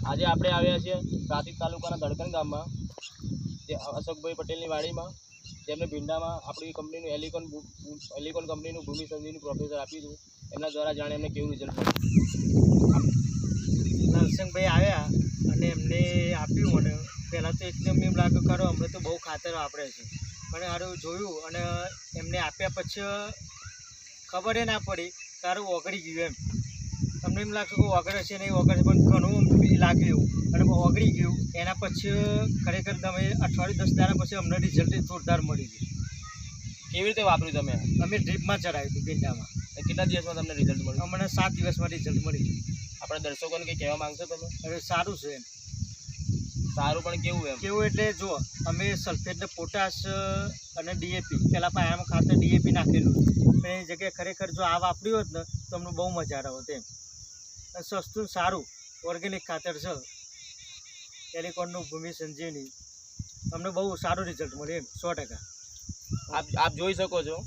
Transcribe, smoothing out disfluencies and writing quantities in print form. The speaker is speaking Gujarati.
આજે આપણે આવ્યા છીએ પ્રાંતિજ તાલુકાના ધડકણ ગામમાં જે અશોકભાઈ પટેલની વાડીમાં જેમને ભીંડામાં આપણી કંપનીનું એલિકોન કંપનીનું ભૂમિ સંજીવની પ્રોફેસર આપ્યું હતું. એમના દ્વારા જાણે એમને કેવું રિઝલ્ટ મળ્યું. નરસિંહભાઈ આવ્યા અને એમને આપ્યું મને પહેલાં તો એકદમ એમ લાગ્યું ખરો અમને તો બહુ ખાતર વાપરે છે, પણ સારું જોયું અને એમને આપ્યા પછી ખબર ના પડી તારું ઓગળી ગયું. એમ તમને એમ લાગતું કે ઓગળે છે નહીં ઓગળે, પણ ઘણું લાગ્યું અને ઓગળી ગયું. એના પછી ખરેખર તમે અઠવાડિયું 10 દાડા પછી અમને રિઝલ્ટ જોરદાર મળી ગયું. કેવી રીતે વાપર્યું તમે? અમે ડ્રીપમાં ચડાવ્યું હતું ભીંડામાં. કેટલા દિવસમાં તમને રિઝલ્ટ મળ્યું? અમને 7 દિવસમાં રિઝલ્ટ મળી ગયું. આપણા દર્શકોને કંઈ કહેવા માંગશો તમે? હવે સારું છે એમ. સારું પણ કેવું એમ? કેવું એટલે જો અમે સલ્ફેટ, પોટાશ અને ડીએપી પહેલાં પાયામાં ખાતર ડીએપી નાખેલું, પણ એ જગ્યાએ ખરેખર જો આ વાપર્યું હોત ને તો અમને બહુ મજા આવે એમ. સસ્તું સારું ઓર્ગેનિક ખાતર છે એલિકોનનું ભૂમિ સંજીવની, અમને બહુ સારું રિઝલ્ટ મળે એમ 100%. આપ જોઈ શકો છો